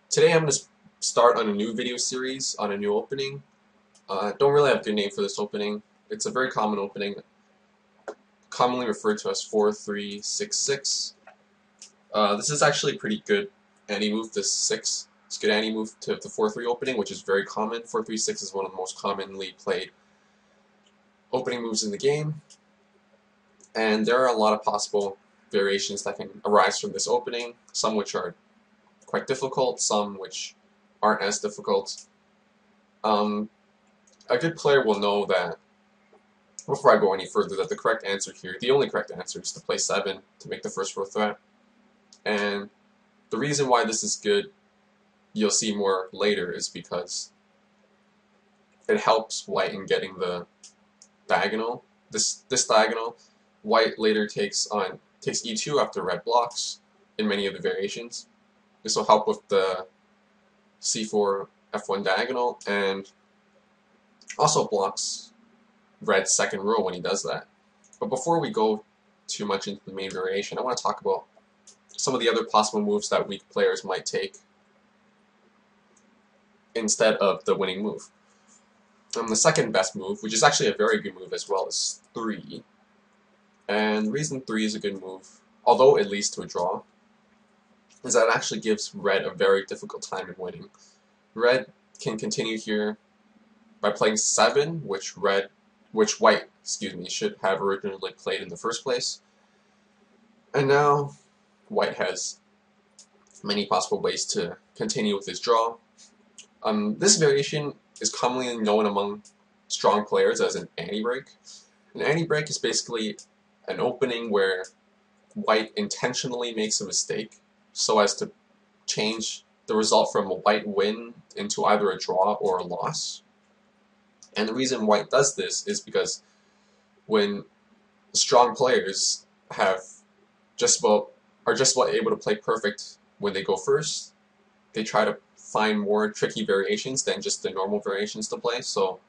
Today I'm going to start on a new video series on a new opening. Don't really have a good name for this opening. It's a very common opening, commonly referred to as 4-3-6-6. This is actually a pretty good anti-move, this 6. It's a good anti-move to the 4-3 opening, which is very common. 4-3-6 is one of the most commonly played opening moves in the game. And there are a lot of possible variations that can arise from this opening, some which are quite difficult, some which aren't as difficult. A good player will know that, before I go any further, that the correct answer here, the only correct answer, is to play 7 to make the first row threat. And the reason why this is good, you'll see more later, is because it helps white in getting the diagonal. This diagonal, white later takes e2 after red blocks in many of the variations. This will help with the c4 f1 diagonal, and also blocks red's second row when he does that. But before we go too much into the main variation, I want to talk about some of the other possible moves that weak players might take instead of the winning move. The second best move, which is actually a very good move as well, is 3. And the reason 3 is a good move, although it leads to a draw, is that it actually gives red a very difficult time in winning. Red can continue here by playing 7, which white, should have originally played in the first place. And now white has many possible ways to continue with his draw. This variation is commonly known among strong players as an anti-break. An anti-break is basically an opening where white intentionally makes a mistake so as to change the result from a white win into either a draw or a loss. And the reason white does this is because when strong players are just about able to play perfect when they go first, they try to find more tricky variations than just the normal variations to play. So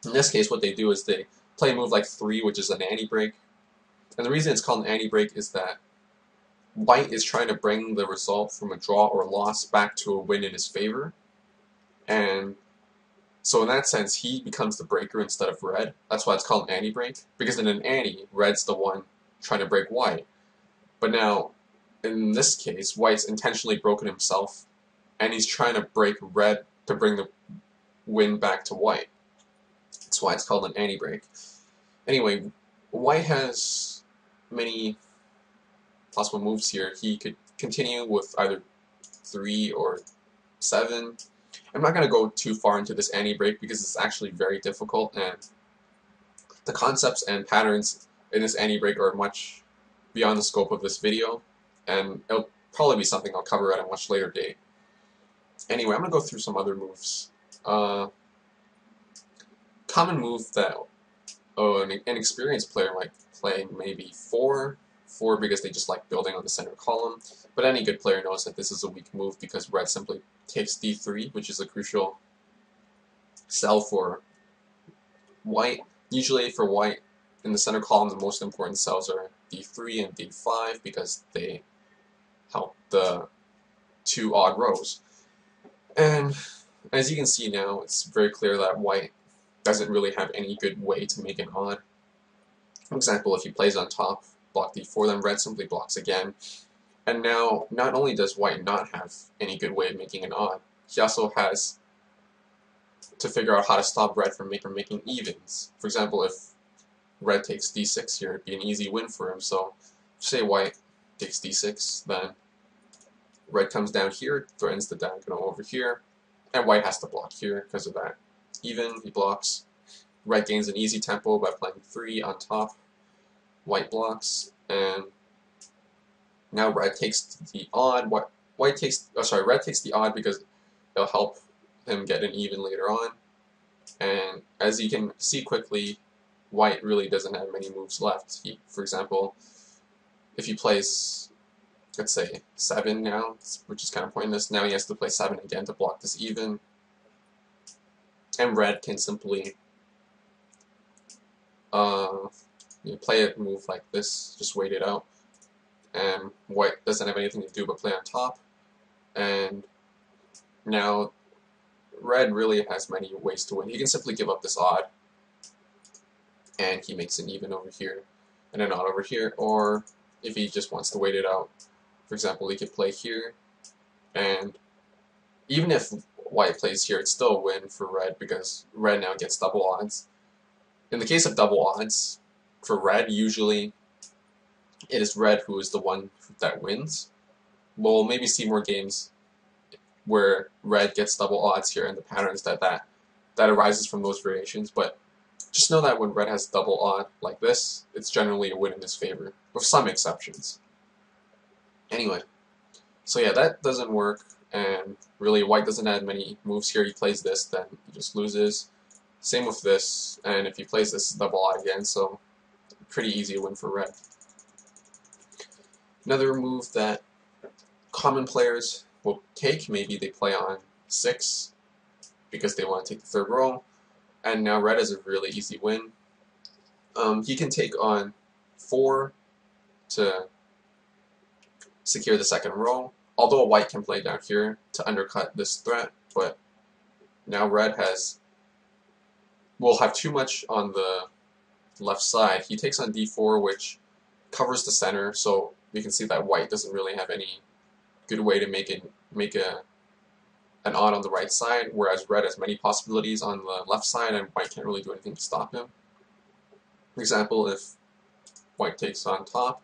in this case, what they do is they play a move like 3, which is an anti-break. And the reason it's called an anti-break is that white is trying to bring the result from a draw or loss back to a win in his favor. And so in that sense, he becomes the breaker instead of red. That's why it's called an anti-break. Because in an anti, red's the one trying to break white. But now, in this case, white's intentionally broken himself, and he's trying to break red to bring the win back to white. That's why it's called an anti-break. Anyway, white has many possible moves here. He could continue with either 3 or 7. I'm not going to go too far into this anti-break because it's actually very difficult, and the concepts and patterns in this anti-break are much beyond the scope of this video, and it'll probably be something I'll cover at a much later date. Anyway, I'm going to go through some other moves. Common move that an inexperienced player might play, maybe 4 because they just like building on the center column, but any good player knows that this is a weak move because red simply takes d3, which is a crucial cell for white. Usually for white, in the center column, the most important cells are d3 and d5 because they help the 2 odd rows. And as you can see now, it's very clear that white doesn't really have any good way to make an odd. For example, if he plays on top, block d4, then red simply blocks again. And now, not only does white not have any good way of making an odd, he also has to figure out how to stop red from making evens. For example, if red takes d6 here, it'd be an easy win for him. So, say white takes d6, then red comes down here, threatens the diagonal over here, and white has to block here because of that. Even, he blocks. Red gains an easy tempo by playing 3 on top. White blocks, and now red takes the odd. Red takes the odd because it'll help him get an even later on. And as you can see quickly, white really doesn't have many moves left. For example, if he plays, let's say, 7 now, which is kind of pointless, now he has to play 7 again to block this even. And red can simply play a move like this, just wait it out. And white doesn't have anything to do but play on top. And Now, red really has many ways to win. He can simply give up this odd, and he makes an even over here, and an odd over here, or if he just wants to wait it out, for example, he could play here, and even if white plays here, it's still a win for red because red now gets double odds. In the case of double odds, for red, usually it is red who is the one that wins. We'll maybe see more games where red gets double odds here and the patterns that arises from those variations, but just know that when red has double odd like this, it's generally a win in his favor, with some exceptions. Anyway, so yeah, that doesn't work, and really white doesn't add many moves here. He plays this, then he just loses. Same with this, and if he plays this, double odd again, so pretty easy win for red. Another move that common players will take, maybe they play on 6 because they want to take the third row, and now red is a really easy win. He can take on 4 to secure the second row, although white can play down here to undercut this threat, but now red will have too much on the left side. He takes on d4, which covers the center, so you can see that white doesn't really have any good way to make an odd on the right side, whereas red has many possibilities on the left side, and white can't really do anything to stop him. For example, if white takes on top,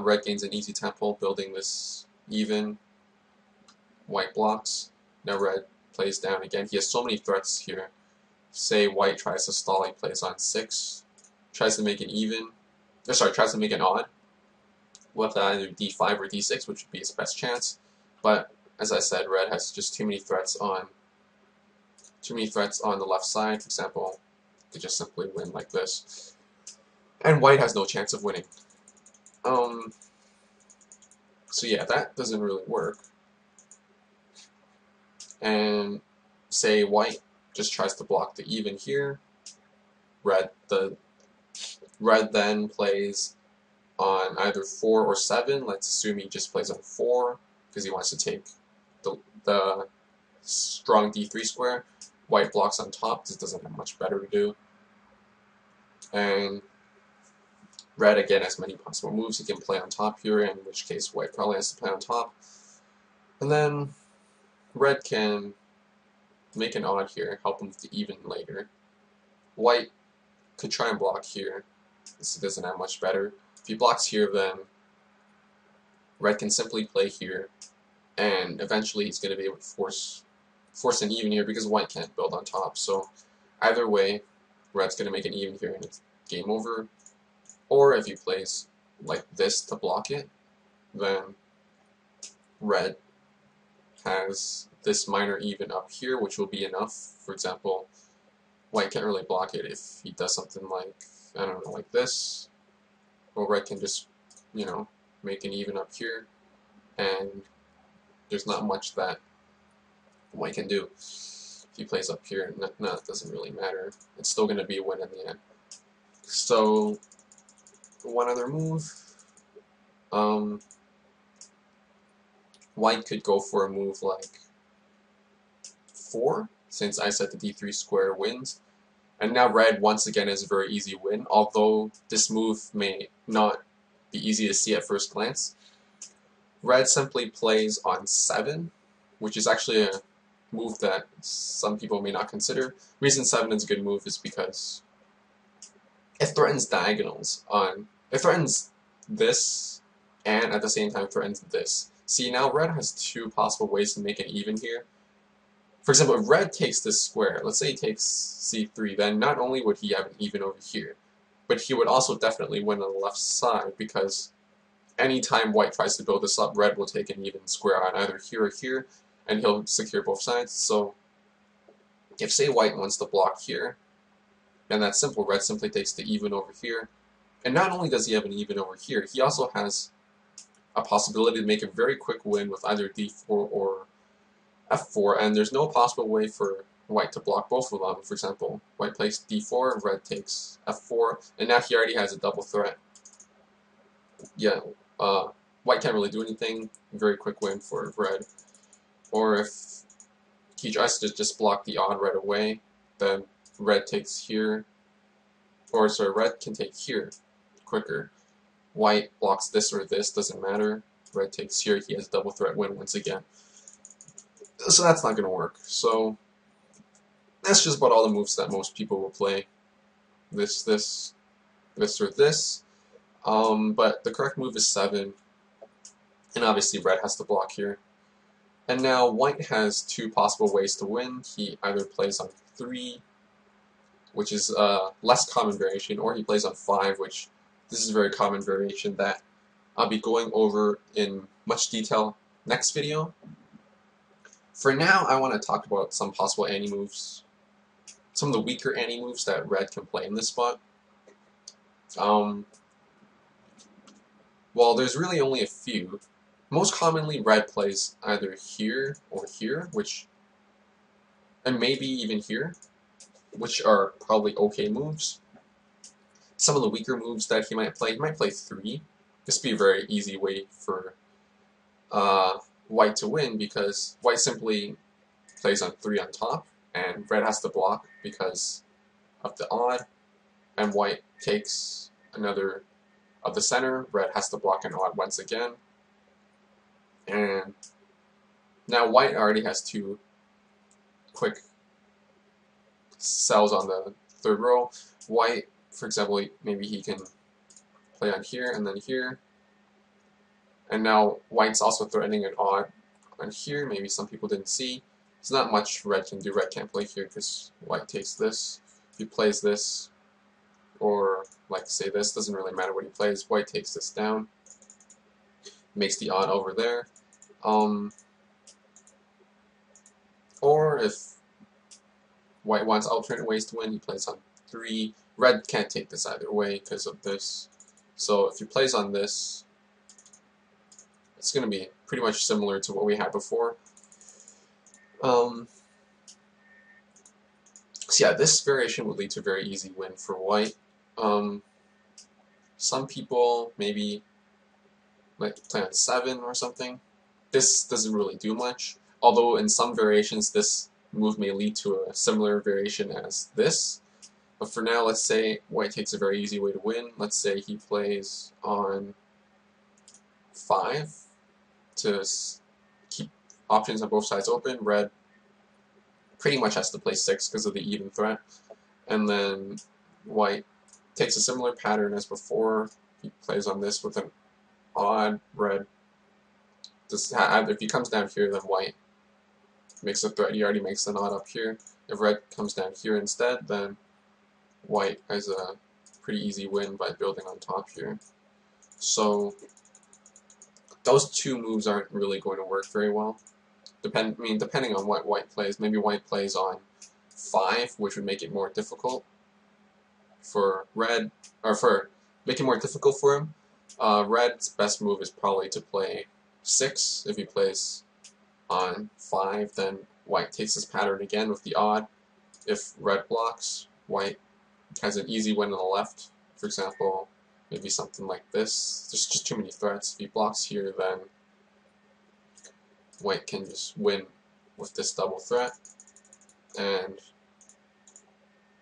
red gains an easy tempo, building this even. White blocks. Now red plays down again. He has so many threats here. Say white tries to stall, he plays on 6, tries to make an even, tries to make an odd with either d5 or d6, which would be his best chance. But as I said, red has just too many threats on the left side. For example, to just simply win like this, and white has no chance of winning. So yeah, that doesn't really work. And say white just tries to block the even here. Red then plays on either 4 or 7. Let's assume he just plays on 4 because he wants to take the strong d3 square. White blocks on top because it doesn't have much better to do. And red again has many possible moves. He can play on top here, in which case white probably has to play on top. And then red can make an odd here, help him with the even later. White could try and block here. This doesn't have much better. If he blocks here, then red can simply play here, and eventually he's going to be able to force an even here because white can't build on top. So either way, red's going to make an even here and it's game over. Or if he plays like this to block it, then red has this minor even up here, which will be enough. For example, white can't really block it if he does something like, I don't know, like this. Well, red can just, make an even up here, and there's not much that white can do. If he plays up here, no, it doesn't really matter. It's still going to be a win in the end. So, one other move. White could go for a move like 4, since I said the d3 square wins. And now red, once again, is a very easy win, although this move may not be easy to see at first glance. Red simply plays on 7, which is actually a move that some people may not consider. Reason 7 is a good move is because it threatens diagonals. It threatens this, and at the same time threatens this. See, now red has 2 possible ways to make an even here. For example, if red takes this square, let's say he takes c3, then not only would he have an even over here, but he would also definitely win on the left side, because anytime white tries to build this up, red will take an even square on either here or here, and he'll secure both sides. So if, say, white wants to block here, and that's simple, red simply takes the even over here. And not only does he have an even over here, he also has a possibility to make a very quick win with either d4 or f4, and there's no possible way for white to block both of them. For example, white plays d4, red takes f4, and now he already has a double threat. Yeah, white can't really do anything. Very quick win for red. Or if he tries to just block the odd right away, then red takes here, or sorry, red can take here quicker. White blocks this or this, doesn't matter. Red takes here, he has double threat win once again. So that's not going to work. So that's just about all the moves that most people will play. This, or this. But the correct move is 7. And obviously red has to block here. And now white has 2 possible ways to win. He either plays on 3, which is a less common variation, or he plays on 5, which this is a very common variation that I'll be going over in much detail next video. For now, I want to talk about some possible anti-moves, some of the weaker anti-moves that red can play in this spot. Well, there's really only a few. Most commonly, red plays either here or here, and maybe even here, which are probably okay moves. Some of the weaker moves that he might play 3. This would be a very easy way for white to win, because white simply plays on 3 on top, and red has to block because of the odd, and white takes another of the center, red has to block an odd once again. And now white already has 2 quick cells on the 3rd row. White, for example, maybe he can play on here and then here. And now white's also threatening an odd on here. Maybe some people didn't see. There's not much red can do. Red can't play here because white takes this. If he plays this, or like say this, doesn't really matter what he plays. White takes this down, makes the odd over there. Or if white wants alternate ways to win, he plays on 3. Red can't take this either way because of this. So if he plays on this, it's going to be pretty much similar to what we had before. So yeah, this variation would lead to a very easy win for white. Some people maybe might play on 7 or something. This doesn't really do much, although in some variations this move may lead to a similar variation as this. But for now, let's say white takes a very easy way to win. Let's say he plays on 5 to keep options on both sides open. Red pretty much has to play 6 because of the even threat. And then white takes a similar pattern as before. He plays on this with an odd. Red, if he comes down here, then white makes a threat. He already makes an odd up here. If red comes down here instead, then white has a pretty easy win by building on top here. So those 2 moves aren't really going to work very well. Depending on what white plays. Maybe white plays on 5, which would make it more difficult for red, or make it more difficult for him. Red's best move is probably to play 6. If he plays on 5, then white takes this pattern again with the odd. If red blocks, white has an easy win on the left. For example, maybe something like this. There's just too many threats. If he blocks here, then white can just win with this double threat. And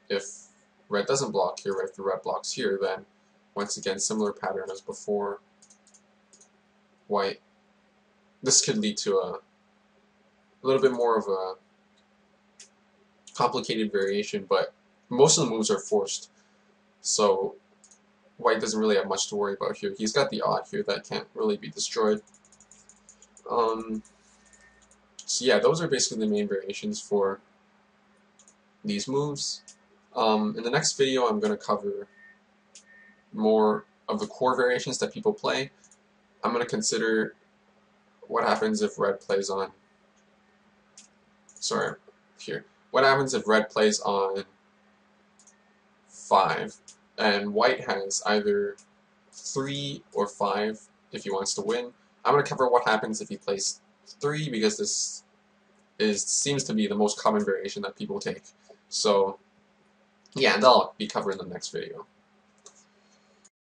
if red doesn't block here, if the red blocks here, then once again, similar pattern as before. White, this could lead to a little bit more of a complicated variation, but most of the moves are forced, so white doesn't really have much to worry about here. He's got the odd here that can't really be destroyed. So yeah, those are basically the main variations for these moves. In the next video, I'm going to cover more of the core variations that people play. I'm going to consider what happens if red plays on, what happens if red plays on 5, and white has either 3 or 5 if he wants to win. I'm going to cover what happens if he plays 3, because this seems to be the most common variation that people take. So yeah, and I'll be covering the next video.